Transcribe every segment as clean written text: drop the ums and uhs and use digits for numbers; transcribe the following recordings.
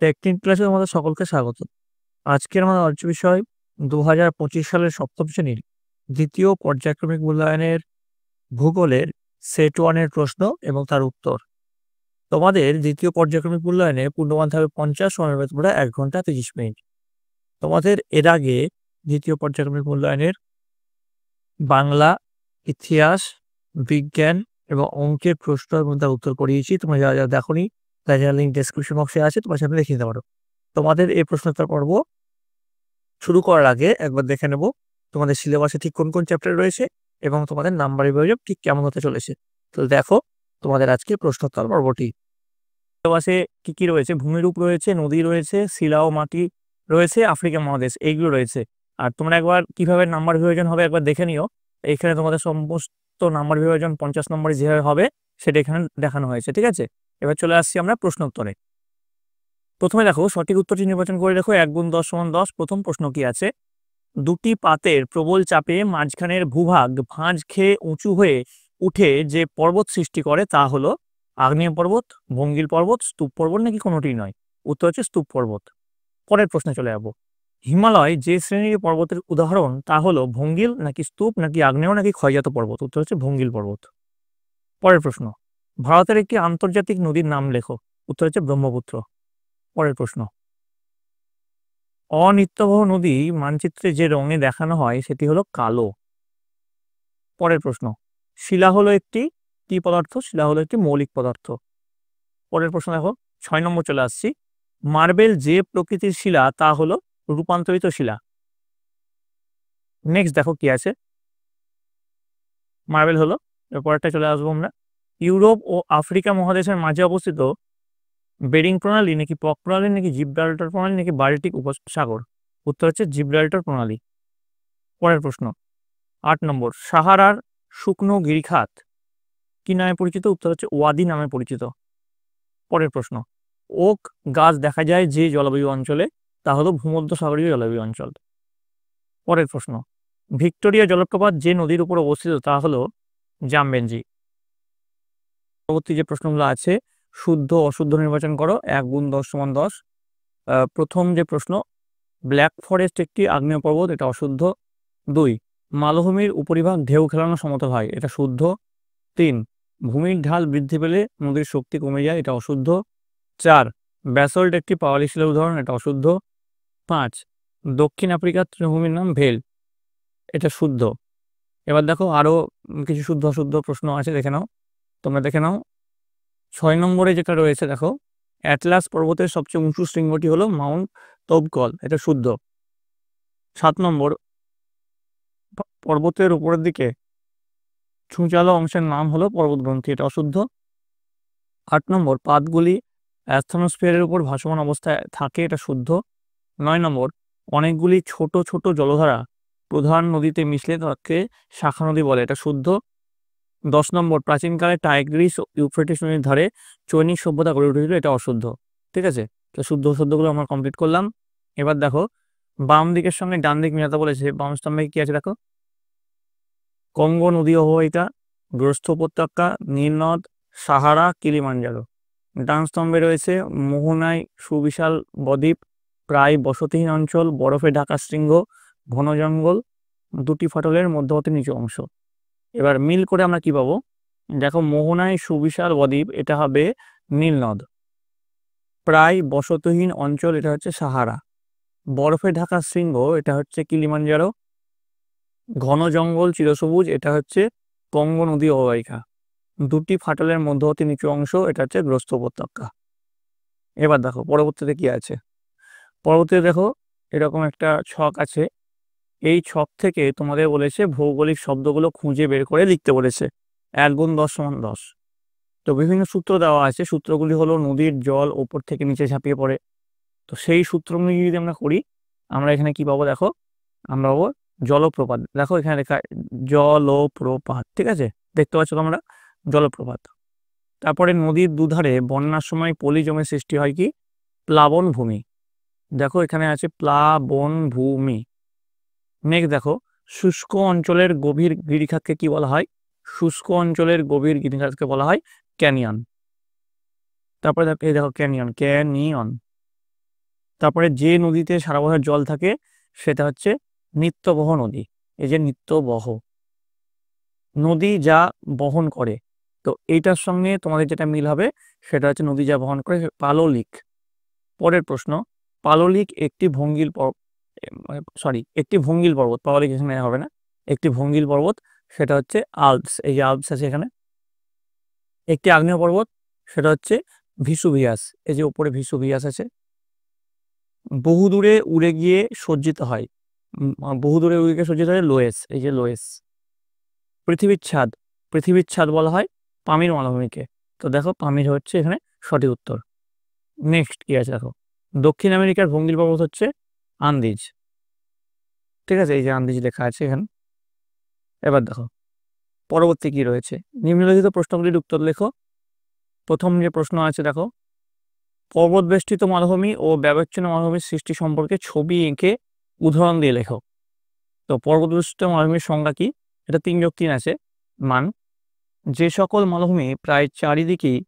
Technique ক্লাসে আমাদের সকলকে স্বাগত। আজকের আমাদের আলোচ্য বিষয় ২০২৫ সালের সপ্তম শ্রেণীর দ্বিতীয় পর্যায়ক্রমিক মূল্যায়নের ভূগোলের সেট 1 এর প্রশ্ন এবং তার উত্তর। তোমাদের দ্বিতীয় পর্যায়ক্রমিক মূল্যায়নে পূর্ণমান থাকবে 50, সময় পাবে তোমরা 1 ঘন্টা 30 মিনিট। তোমাদের এর আগে দ্বিতীয় পর্যায়ক্রমিক মূল্যায়নের বাংলা, ইতিহাস, বিজ্ঞান এবং অঙ্কের প্রশ্ন এবং তার উত্তর করিয়েছি। তোমরা যারা দেখোনি তাদের লিঙ্ক ডেসক্রিপশন বক্সে আছে, তোমরা সেখানে দেখে নিতে পারো। তোমাদের এই প্রশ্নোত্তর পর্ব শুরু করার আগে একবার দেখে নেব তোমাদের সিলেবাসে ঠিক কোন কোন চ্যাপ্টার রয়েছে এবং তোমাদের নাম্বার বিভাজন ঠিক কেমন হতে চলেছে। তো দেখো তোমাদের আজকে প্রশ্নোত্তর পর্বটি। সিলেবাসে কি কি রয়েছে? ভূমিরূপ রয়েছে, নদী রয়েছে, শিলা ও মাটি রয়েছে, আফ্রিকা মহাদেশ, এইগুলো রয়েছে। আর তোমরা একবার কিভাবে নাম্বার বিভাজন হবে একবার দেখে নিও। এখানে তোমাদের সমস্ত নাম্বার বিভাজন 50 নম্বরে যেভাবে হবে সেটা এখানে দেখানো হয়েছে, ঠিক আছে? এবার চলে আসছি আমরা প্রশ্নোত্তরে। প্রথমে দেখো সঠিক উত্তরটি নির্বাচন করে দেখো 1 × 10 = 10। প্রথম প্রশ্ন কি আছে? দুটি পাতের প্রবল চাপে মাঝখানের ভূভাগ ভাঁজ খেয়ে উঁচু হয়ে উঠে যে পর্বত সৃষ্টি করে তা হলো আগ্নেয় পর্বত, ভঙ্গিল পর্বত, স্তূপ পর্বত নাকি কোনোটি নয়? উত্তর হচ্ছে স্তূপ পর্বত। পরের প্রশ্নে চলে যাব। হিমালয় যে শ্রেণীর পর্বতের উদাহরণ তা হলো ভঙ্গিল নাকি স্তূপ নাকি আগ্নেয় নাকি ক্ষয়জাত পর্বত? উত্তর হচ্ছে ভঙ্গিল পর্বত। পরের প্রশ্ন, ভারতের একটি আন্তর্জাতিক নদীর নাম লেখো। উত্তর হচ্ছে ব্রহ্মপুত্র। পরের প্রশ্ন, অনিত্যবহ নদী মানচিত্রে যে রঙে দেখানো হয় সেটি হলো কালো। পরের প্রশ্ন, শিলা হলো একটি কি পদার্থ? শিলা হলো একটি মৌলিক পদার্থ। পরের প্রশ্ন দেখো 6 নম্বর চলে আসছি। মার্বেল যে প্রকৃতির শিলা তা হলো রূপান্তরিত শিলা। নেক্সট দেখো কি আছে, মার্বেল হলো। পরেরটা চলে আসবো আমরা। ইউরোপ ও আফ্রিকা মহাদেশের মাঝে অবস্থিত বেরিং প্রণালী নাকি পক প্রণালী নাকি জিব্রাল্টার প্রণালী নাকি বাল্টিক উপসাগর? উত্তর হচ্ছে জিব্রাল্টার প্রণালী। পরের প্রশ্ন 8 নম্বর, সাহারার শুকনো গিরিখাত কি নামে পরিচিত? উত্তর হচ্ছে ওয়াদি নামে পরিচিত। পরের প্রশ্ন, ওক গাছ দেখা যায় যে জলবায়ু অঞ্চলে তা হলো ভূমধ্যসাগরীয় জলবায়ু অঞ্চল। পরের প্রশ্ন, ভিক্টোরিয়া জলপ্রপাত যে নদীর উপর অবস্থিত তা হলো জামবেঞ্জি। পরবর্তী যে প্রশ্নগুলো আছে শুদ্ধ অশুদ্ধ নির্বাচন করো। 1 × 10 = 10। প্রথম যে প্রশ্ন, ব্ল্যাক ফরেস্ট একটি আগ্নেয় পর্বত, এটা অশুদ্ধ। 2, মালভূমির উপরিভাগ ঢেউ খেলানো সমতল হয়, এটা শুদ্ধ। 3, ভূমির ঢাল বৃদ্ধি পেলে নদীর শক্তি কমে যায়, এটা অশুদ্ধ। 4, ব্যাসল্ট একটি পাললিক শিলার উদাহরণ, এটা অশুদ্ধ। 5, দক্ষিণ আফ্রিকার তৃণভূমির নাম ভেল, এটা শুদ্ধ। এবার দেখো আরো কিছু শুদ্ধ অশুদ্ধ প্রশ্ন আছে, দেখে নাও, তোমরা দেখে নাও। 6 নম্বরে যেটা রয়েছে দেখো, অ্যাটলাস পর্বতের সবচেয়ে উঁচু শৃঙ্গটি হলো মাউন্ট তৌবকল, এটা শুদ্ধ। 7 নম্বর, পর্বতের উপরের দিকে ছুঁচালো অংশের নাম হলো পর্বতগ্রন্থি, এটা অশুদ্ধ। 8 নম্বর, পাতগুলি অ্যাস্থানোস্ফিয়ারের উপর ভাসমান অবস্থায় থাকে, এটা শুদ্ধ। 9 নম্বর, অনেকগুলি ছোট ছোট জলধারা প্রধান নদীতে মিশলে তাকে শাখা নদী বলে, এটা শুদ্ধ। 10 নম্বর, প্রাচীনকালে টাইগ্রিস ও ইউফ্রেটিস নদীর ধারে চৈনিক সভ্যতা গড়ে উঠেছিল, এটা অশুদ্ধ। ঠিক আছে, তো শুদ্ধ অশুদ্ধগুলো আমরা কমপ্লিট করলাম। এবার দেখো বাম দিকের সঙ্গে ডান দিক মেলাতে বলেছে। বাম স্তম্ভে কি আছে দেখো, কঙ্গো নদী অববাহিকা, গ্রস্থ উপত্যকা, নীলনদ, সাহারা, কিলিমাঞ্জারো। ডান স্তম্ভে রয়েছে মোহনাই সুবিশাল বদ্বীপ, প্রায় বসতিহীন অঞ্চল, বরফে ঢাকা শৃঙ্গ, ঘন জঙ্গল, দুটি ফাটলের মধ্যবর্তী নিচু অংশ। এবার মিল করে আমরা কি পাবো, দেখো মোহনাই সুবিশাল বদ্বীপ এটা হবে নীলনদ, প্রায় বসতিহীন অঞ্চল এটা হচ্ছে সাহারা, বরফে ঢাকা শৃঙ্গ এটা হচ্ছে কিলিমাঞ্জারো, ঘন জঙ্গল চিরসবুজ এটা হচ্ছে কঙ্গো নদী অববাহিকা, দুটি ফাটলের মধ্যবর্তী নিচু অংশ এটা হচ্ছে গ্রস্থ উপত্যকা। এবার দেখো পরবর্তীতে কি আছে। পরবর্তীতে দেখো এরকম একটা ছক আছে, এই ছক থেকে তোমাদের বলেছে ভৌগোলিক শব্দগুলো খুঁজে বের করে লিখতে বলেছে। 1 × 10 = 10। তো বিভিন্ন সূত্র দেওয়া আছে, সূত্রগুলি হলো নদীর জল ওপর থেকে নিচে ঝাঁপিয়ে পড়ে। তো সেই সূত্রগুলি যদি আমরা করি, আমরা এখানে কি পাবো দেখো, আমরা পাবো জলপ্রপাত। দেখো এখানে লেখা জলপ্রপাত, ঠিক আছে, দেখতে পাচ্ছ তোমরা জলপ্রপাত। তারপরে নদীর দুধারে বন্যার সময় পলি জমে সৃষ্টি হয় কি, প্লাবন ভূমি। দেখো এখানে আছে প্লাবন ভূমি। নেক্সট দেখো শুষ্ক অঞ্চলের গভীর গিরিখাতকে কি বলা হয়? শুষ্ক অঞ্চলের গভীর গিরিখাতকে বলা হয় ক্যানিয়ন। তারপরে দেখো এই দেখো ক্যানিয়ন, ক্যানিয়ন। তারপরে যে নদীতে সারা বছর জল থাকে সেটা হচ্ছে নিত্যবহ নদী। এই যে নিত্যবহ নদী যা বহন করে, তো এইটার সঙ্গে তোমাদের যেটা মিল হবে সেটা হচ্ছে নদী যা বহন করে পাললিক। পরের প্রশ্ন, পাললিক একটি ভঙ্গিল একটি ভঙ্গিল পর্বত, পাললিক এখানে হবে না, একটি ভঙ্গিল পর্বত, সেটা হচ্ছে আল্পস। এই যে আল্পস আছে এখানে। একটি আগ্নেয় পর্বত, সেটা হচ্ছে ভিসুভিয়াস। এই যে উপরে ভিসুভিয়াস আছে। বহুদূরে উড়ে গিয়ে সজ্জিত হয়, বহুদূরে উড়ে গিয়ে সজ্জিত হয় লোয়েস। এই যে লোয়েস। পৃথিবীর ছাদ, পৃথিবীর ছাদ বলা হয় পামির মালভূমিকে। তো দেখো পামির হচ্ছে এখানে সঠিক উত্তর। নেক্সট কি আছে দেখো, দক্ষিণ আমেরিকার ভঙ্গিল পর্বত হচ্ছে আন্দিজ। ঠিক আছে, এই যে আন্দিজ লেখা আছে এখানে। এবার দেখো পরবর্তী কি রয়েছে, নিম্নলিখিত প্রশ্নগুলির উত্তর লেখো। প্রথম যে প্রশ্ন আছে দেখো, পর্বত বেষ্টিত মালভূমি ও ব্যবচ্ছন্ন মালভূমির সৃষ্টি সম্পর্কে ছবি এঁকে উদাহরণ দিয়ে লেখো। তো পর্বত বেষ্টিত মালভূমির সংজ্ঞা কি, এটা 3+3 আছে মান। যে সকল মালভূমি প্রায় চারিদিকেই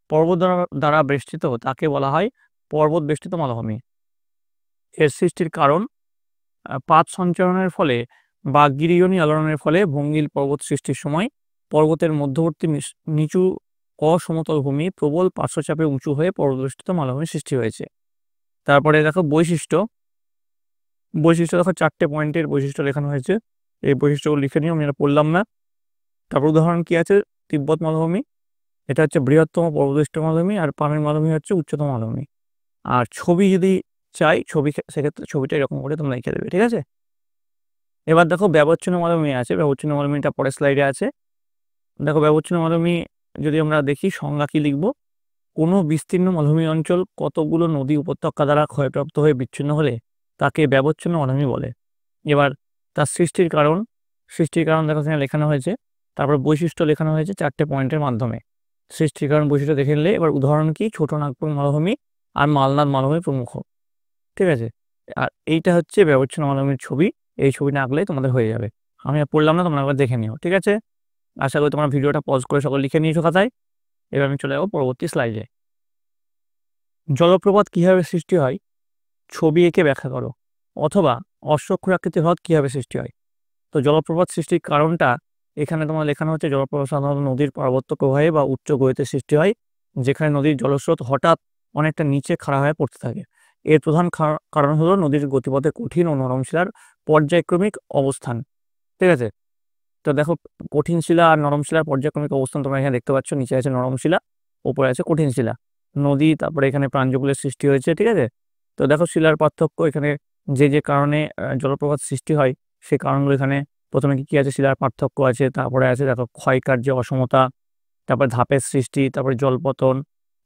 পর্বত দ্বারা বেষ্টিত তাকে বলা হয় পর্বত বেষ্টিত মালভূমি। এর সৃষ্টির কারণ, পাত সঞ্চরণের ফলে বা গিরিয়নি আলোড়নের ফলে ভঙ্গিল পর্বত সৃষ্টির সময় পর্বতের মধ্যবর্তী নিচু অসমতল ভূমি প্রবল পার্শ্বচাপে উঁচু হয়ে পর্বতবেষ্টিত মালভূমি সৃষ্টি হয়েছে। তারপরে দেখো বৈশিষ্ট্য, বৈশিষ্ট্য দেখো 4টে পয়েন্টের বৈশিষ্ট্য লেখানো হয়েছে। এই বৈশিষ্ট্যগুলো লিখে নিও, আমি এটা পড়লাম না। তারপর উদাহরণ কি আছে, তিব্বত মালভূমি, এটা হচ্ছে বৃহত্তম পর্বতবেষ্টিত মালভূমি, আর পামির মালভূমি হচ্ছে উচ্চতম মালভূমি। আর ছবি যদি চাই, ছবি সেক্ষেত্রে ছবিটা এরকম করে তোমরা লিখে দেবে, ঠিক আছে। এবার দেখো ব্যবচ্ছন্ন মালভূমি আছে, ব্যবচ্ছন্ন মালভূমিটা পরের স্লাইডে আছে। দেখো ব্যবচ্ছন্ন মালভূমি যদি আমরা দেখি সংজ্ঞা কি লিখবো, কোনো বিস্তীর্ণ মালভূমি অঞ্চল কতগুলো নদী উপত্যকা দ্বারা ক্ষয়প্রাপ্ত হয়ে বিচ্ছিন্ন হলে তাকে ব্যবচ্ছন্ন মালভূমি বলে। এবার তার সৃষ্টির কারণ, সৃষ্টির কারণ দেখো এখানে লেখানো হয়েছে। তারপর বৈশিষ্ট্য লেখানো হয়েছে 4টে পয়েন্টের মাধ্যমে। সৃষ্টির কারণ বৈশিষ্ট্য দেখে নিলে এবার উদাহরণ কি, ছোট নাগপুর মালভূমি আর মালনাদ মালভূমি প্রমুখ। ঠিক আছে, আর এইটা হচ্ছে ব্যবচ্ছন্ন মালভূমির ছবি। এই ছবিটা আঁকলেই তোমাদের হয়ে যাবে। আমি আর পড়লাম না, তোমরা একবার দেখে নিও, ঠিক আছে। আশা করি তোমরা ভিডিওটা পজ করে সকল লিখে নিয়েছো খাতায়। এবার আমি চলে যাবো পরবর্তী স্লাইডে। জলপ্রপাত কিভাবে সৃষ্টি হয় ছবি এঁকে ব্যাখ্যা করো, অথবা অশ্বক্ষুরাকৃতি হ্রদ কিভাবে সৃষ্টি হয়। তো জলপ্রপাত সৃষ্টির কারণটা এখানে তোমার লেখানো হচ্ছে, জলপ্রপাত সাধারণত নদীর পার্বত্য প্রবাহে বা উচ্চ গতিতে সৃষ্টি হয়, যেখানে নদীর জলস্রোত হঠাৎ অনেকটা নিচে খাড়া হয়ে পড়তে থাকে। এর প্রধান কারণ হলো নদীর গতিপথে কঠিন ও নরম শিলার পর্যায়ক্রমিক অবস্থান। ঠিক আছে, তো দেখো কঠিন শিলা আর নরম শিলার পর্যায়ক্রমিক অবস্থান তোমরা এখানে দেখতে পাচ্ছ। নিচে আছে নরম শিলা, উপরে আছে কঠিন শিলা, নদী, তারপরে এখানে প্রাঞ্জলের সৃষ্টি হয়েছে। ঠিক আছে, তো দেখো শিলার পার্থক্য এখানে, যে যে কারণে জলপ্রপাত সৃষ্টি হয় সেই কারণগুলো এখানে প্রথমে কি আছে, শিলার পার্থক্য আছে, তারপরে আছে দেখো ক্ষয়কার্য অসমতা, তারপরে ধাপের সৃষ্টি, তারপরে জলপতন,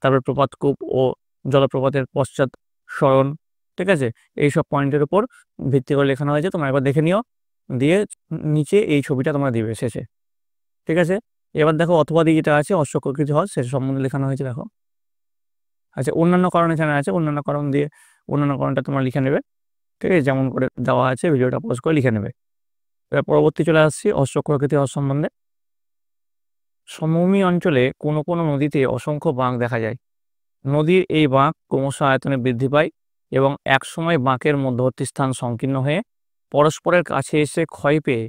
তারপরে প্রপাতকূপ ও জলপ্রপাতের পশ্চাৎ সরণ। ঠিক আছে, এইসব পয়েন্টের উপর ভিত্তি করে লেখানো হয়েছে, তোমরা একবার দেখে নিও। দিয়ে নিচে এই ছবিটা তোমরা দিবে শেষে। ঠিক আছে, এবার দেখো অথবা দিয়ে যেটা আছে অশ্বক্ষুরাকৃতি হ্রদ, সে সম্বন্ধে লেখানো হয়েছে দেখো। আচ্ছা, অন্যান্য কারণ এখানে আছে, অন্যান্য কারণ দিয়ে অন্যান্য কারণটা তোমরা লিখে নেবে। ঠিক আছে, যেমন করে দেওয়া আছে, ভিডিওটা পজ করে লিখে নেবে। এবার পরবর্তী চলে আসছি অশ্বক্ষুরাকৃতি হ্রদ সম্বন্ধে। সমভূমি অঞ্চলে কোনো কোনো নদীতে অসংখ্য বাঁক দেখা যায়। নদীর এই বাঁক ক্রমশ আয়তনে বৃদ্ধি পায় এবং একসময় বাঁকের মধ্যবর্তী স্থান সংকীর্ণ হয়ে পরস্পরের কাছে এসে ক্ষয় পেয়ে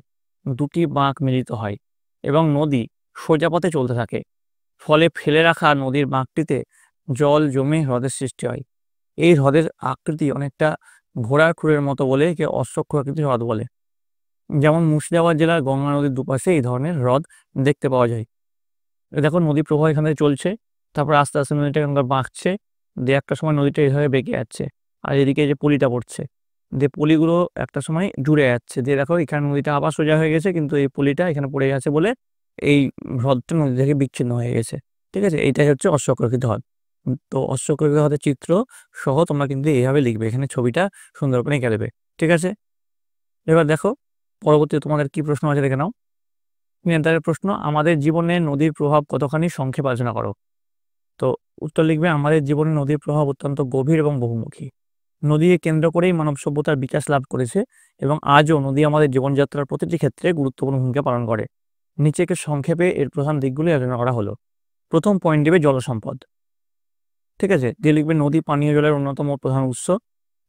দুটি বাঁক মিলিত হয় এবং নদী সোজা পথে চলতে থাকে। ফলে ফেলে রাখা নদীর বাঁকটিতে জল জমে হ্রদের সৃষ্টি হয়। এই হ্রদের আকৃতি অনেকটা ঘোড়ার খুরের মতো বলে একে অশ্বক্ষুরাকৃতি হ্রদ বলে। যেমন মুর্শিদাবাদ জেলার গঙ্গা নদীর দুপাশে এই ধরনের হ্রদ দেখতে পাওয়া যায়। দেখো নদী প্রবাহ এখানে চলছে, তারপর আস্তে আস্তে নদীটা এখানকার বাঁকছে, দিয়ে একটা সময় নদীটা এইভাবে বেঁকে যাচ্ছে, আর এদিকে যে পলিটা পড়ছে, দিয়ে পলিগুলো একটা সময় জুড়ে যাচ্ছে, দিয়ে দেখো এখানে নদীটা আবার সোজা হয়ে গেছে, কিন্তু এই পলিটা এখানে পড়ে গেছে বলে এই হ্রদটা নদী থেকে বিচ্ছিন্ন হয়ে গেছে। ঠিক আছে, এইটাই হচ্ছে অশ্বক্ষুরাকৃতি হ্রদ। তো অশ্বক্ষুরাকৃতি হ্রদের চিত্র সহ তোমরা কিন্তু এইভাবে লিখবে, এখানে ছবিটা সুন্দর করে এঁকে দেবে। ঠিক আছে, এবার দেখো পরবর্তী তোমাদের কি প্রশ্ন আছে দেখে নাও। নিয়ন্ত্রণের প্রশ্ন, আমাদের জীবনে নদীর প্রভাব কতখানি সংক্ষেপে আলোচনা করো। তো উত্তর লিখবে, আমাদের জীবনে নদীর প্রভাব অত্যন্ত গভীর এবং বহুমুখী। নদীকে কেন্দ্র করেই মানব সভ্যতার বিকাশ লাভ করেছে এবং আজও নদী আমাদের জীবনযাত্রার প্রতিটি ক্ষেত্রে গুরুত্বপূর্ণ ভূমিকা পালন করে। নিচেকে সংক্ষেপে এর প্রধান দিকগুলি আলোচনা করা হলো। প্রথম পয়েন্ট দেবে জলসম্পদ। ঠিক আছে। দিয়ে লিখবে নদী পানীয় জলের অন্যতম প্রধান উৎস,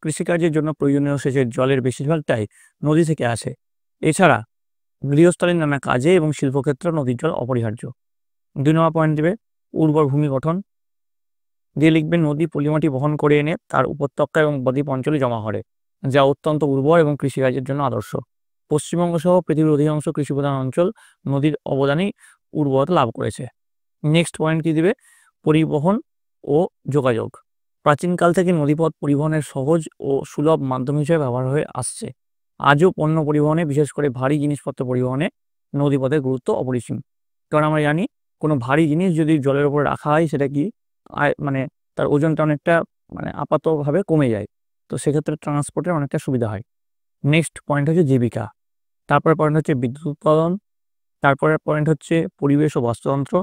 কৃষিকার্যের জন্য প্রয়োজনীয় সেচের জলের বেশিরভাগটাই নদী থেকে আসে। এছাড়া গৃহস্থালীর নানা কাজে এবং শিল্পক্ষেত্রে নদীর জল অপরিহার্য। 2 নম্বর পয়েন্ট দেবে উর্বর ভূমি গঠন, দিয়ে লিখবে নদী পলিমাটি বহন করে এনে তার উপত্যকা এবং বদ্বীপ অঞ্চলে জমা করে, যা অত্যন্ত উর্বর এবং কৃষিকাজের জন্য আদর্শ। পশ্চিমবঙ্গ সহ পৃথিবীর অধিকাংশ কৃষিপ্রধান অঞ্চল নদীর অবদানেই উর্বরতা লাভ করেছে। নেক্সট পয়েন্ট কি দিবে, পরিবহন ও যোগাযোগ। প্রাচীনকাল থেকে নদীপথ পরিবহনের সহজ ও সুলভ মাধ্যম হিসেবে ব্যবহার হয়ে আসছে। আজও পণ্য পরিবহনে, বিশেষ করে ভারী জিনিসপত্র পরিবহনে নদীপথের গুরুত্ব অপরিসীম। কারণ আমরা জানি কোনো ভারী জিনিস যদি জলের উপরে রাখা হয় সেটা কি মানে তার ওজনটা অনেকটা আপাতভাবে কমে যায়, তো সেক্ষেত্রে ট্রান্সপোর্টের অনেকটা সুবিধা হয়। নেক্সট পয়েন্ট হচ্ছে জীবিকা, তারপরে পয়েন্ট হচ্ছে বিদ্যুৎ উৎপাদন, তারপরের পয়েন্ট হচ্ছে পরিবেশ ও বাস্তুতন্ত্র,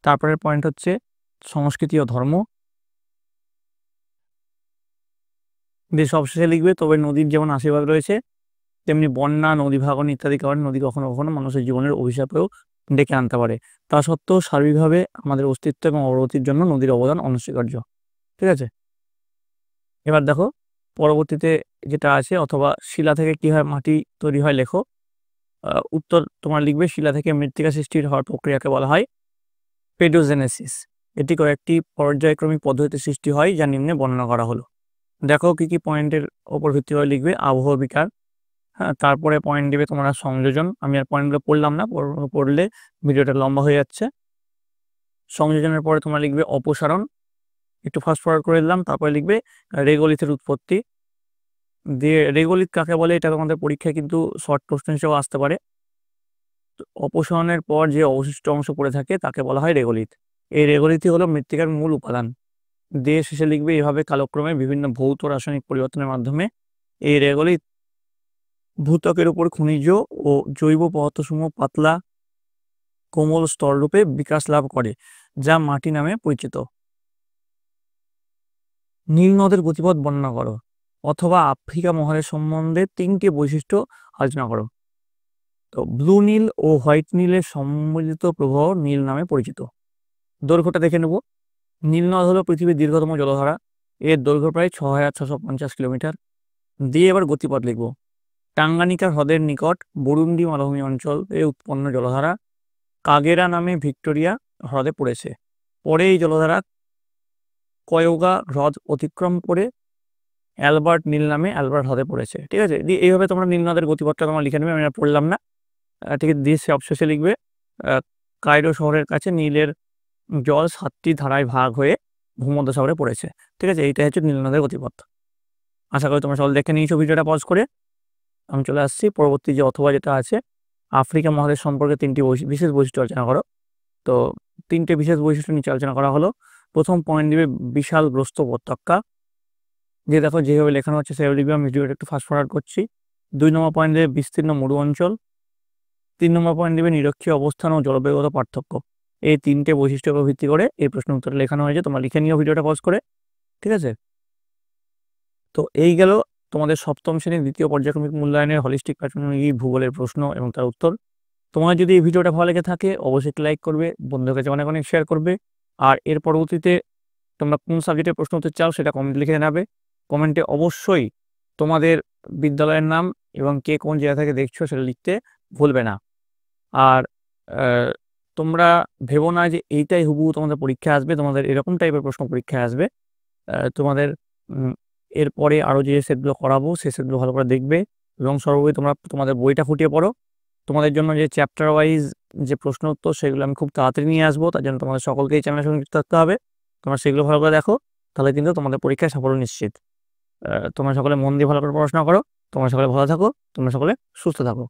তারপরের পয়েন্ট হচ্ছে সংস্কৃতি ও ধর্ম, দিয়ে সবশেষে লিখবে তবে নদীর যেমন আশীর্বাদ রয়েছে তেমনি বন্যা, নদী ভাঙন ইত্যাদি কারণে নদী কখনো কখনো মানুষের জীবনের অভিশাপেও ডেকে আনতে পারে। তা সত্ত্বেও সার্বিকভাবে আমাদের অস্তিত্ব এবং অগ্রগতির জন্য নদীর অবদান অনস্বীকার্য। ঠিক আছে, এবার দেখো পরবর্তীতে যেটা আছে, অথবা শিলা থেকে কি হয় মাটি তৈরি হয় লেখো। উত্তর তোমার লিখবে শিলা থেকে মৃত্তিকা সৃষ্টির হওয়ার প্রক্রিয়াকে বলা হয় পেডোজেনেসিস। এটি কয়েকটি পর্যায়ক্রমিক পদ্ধতিতে সৃষ্টি হয় যা নিম্নে বর্ণনা করা হলো। দেখো কি কি পয়েন্টের ওপর ভিত্তি করে লিখবে, আবহ বিকার, হ্যাঁ, তারপরে পয়েন্ট দিবে তোমরা সংযোজন, আমি আর পয়েন্টগুলো পড়লাম না, পড়লে ভিডিওটা লম্বা হয়ে যাচ্ছে। সংযোজনের পরে তোমরা লিখবে অপসারণ, একটু ফাস্ট ফরওয়ার্ড করে দিলাম। তারপরে লিখবে রেগোলিথের উৎপত্তি, দিয়ে রেগোলিথ কাকে বলে এটা তোমাদের পরীক্ষায় কিন্তু শর্ট প্রশ্ন হিসেবে আসতে পারে। অপসারণের পর যে অবশিষ্ট অংশ পড়ে থাকে তাকে বলা হয় রেগোলিথ। এই রেগোলিথই হলো মৃত্তিকার মূল উপাদান। দিয়ে শেষে লিখবে এভাবে কালক্রমে বিভিন্ন ভৌত রাসায়নিক পরিবর্তনের মাধ্যমে এই রেগোলিথ ভূত্বকের উপর খনিজ ও জৈব পদার্থসমূহ পাতলা কোমল স্তর রূপে বিকাশ লাভ করে, যা মাটি নামে পরিচিত। নীল নদের গতিপথ বর্ণনা করো, অথবা আফ্রিকা মহাদেশ সম্বন্ধে 3টি বৈশিষ্ট্য আলোচনা করো। তো ব্লু নীল ও হোয়াইট নীলের সম্মিলিত প্রবাহ নীল নামে পরিচিত। দৈর্ঘ্যটা দেখে নেব। নীল নদ হলো পৃথিবীর দীর্ঘতম জলধারা, এর দৈর্ঘ্য প্রায় 6650 কিলোমিটার। দিয়ে এবার গতিপথ লিখব। টাঙ্গানিকা হ্রদের নিকট বরুন্ডি মালভূমি অঞ্চলে উৎপন্ন জলধারা কাগেরা নামে ভিক্টোরিয়া হ্রদে পড়েছে। পরে এই জলধারা কয়োগা হ্রদ অতিক্রম করে অ্যালবার্ট নীল নামে অ্যালবার্ট হ্রদে পড়েছে। ঠিক আছে, দিয়ে এইভাবে তোমরা নীল নদের গতিপথটা তোমরা লিখে নেবে, আমি আর পড়লাম না। ঠিক আছে, দিয়ে সবশেষে লিখবে কায়রো শহরের কাছে নীলের জল 7টি ধারায় ভাগ হয়ে ভূমধ্যসাগরে পড়েছে। ঠিক আছে, এইটা হচ্ছে নীল নদের গতিপথ। আশা করি তোমরা সকলে দেখে নিয়েছো ভিডিওটা পজ করে। আমি চলে আসছি পরবর্তী যে অথবা যেটা আছে, আফ্রিকা মহাদেশ সম্পর্কে 3টি বিশেষ বৈশিষ্ট্য আলোচনা করো। তো 3টে বিশেষ বৈশিষ্ট্য নিচে আলোচনা করা হলো। প্রথম পয়েন্ট দিবে বিশাল গ্রস্ত উপত্যকা, যে দেখো যেভাবে লেখানো হচ্ছে সেভাবে লিখবে, আমি ভিডিওটা একটু ফাস্ট ফরওয়ার্ড করছি। 2 নম্বর পয়েন্ট দেবে বিস্তীর্ণ মরু অঞ্চল। 3 নম্বর পয়েন্ট দেবে নিরক্ষীয় অবস্থান ও জলবায়ুগত পার্থক্য। এই 3টে বৈশিষ্ট্যের উপর ভিত্তি করে এই প্রশ্ন উত্তরে লেখানো হয়েছে, তোমরা লিখে নিও ভিডিওটা পজ করে। ঠিক আছে, তো এই গেল তোমাদের সপ্তম শ্রেণীর দ্বিতীয় পর্যায়ক্রমিক মূল্যায়নের হলিস্টিক প্যাটার্নোলজি ভূগোলের প্রশ্ন এবং তার উত্তর। তোমার যদি এই ভিডিওটা ভালো লেগে থাকে অবশ্যই লাইক করবে, বন্ধুদের কাছে অনেক অনেক শেয়ার করবে। আর এর পরবর্তীতে তোমরা কোন সাবজেক্টের প্রশ্ন উত্তর চাও সেটা কমেন্ট লিখে জানাবে। কমেন্টে অবশ্যই তোমাদের বিদ্যালয়ের নাম এবং কে কোন জায়গা থেকে দেখছো সেটা লিখতে ভুলবে না। আর তোমরা ভেবো না যে এইটাই হুবহু তোমাদের পরীক্ষা আসবে, তোমাদের এরকম টাইপের প্রশ্ন পরীক্ষায় আসবে। তোমাদের এরপরে আরও যে সেটগুলো করাবো সেই সেটগুলো ভালো করে দেখবে এবং সর্বোপরি তোমরা তোমাদের বইটা ফুটিয়ে পড়ো। তোমাদের জন্য যে চ্যাপ্টার ওয়াইজ যে প্রশ্ন উত্তর সেগুলো আমি খুব তাড়াতাড়ি নিয়ে আসবো, তার জন্য তোমাদের সকলকেই চ্যানেলের সঙ্গে যুক্ত থাকতে হবে। তোমরা সেগুলো ভালো করে দেখো, তাহলে কিন্তু তোমাদের পরীক্ষায় সাফল্য নিশ্চিত। তোমরা সকলে মন দিয়ে ভালো করে পড়াশোনা করো। তোমরা সকলে ভালো থাকো, তোমরা সকলে সুস্থ থাকো।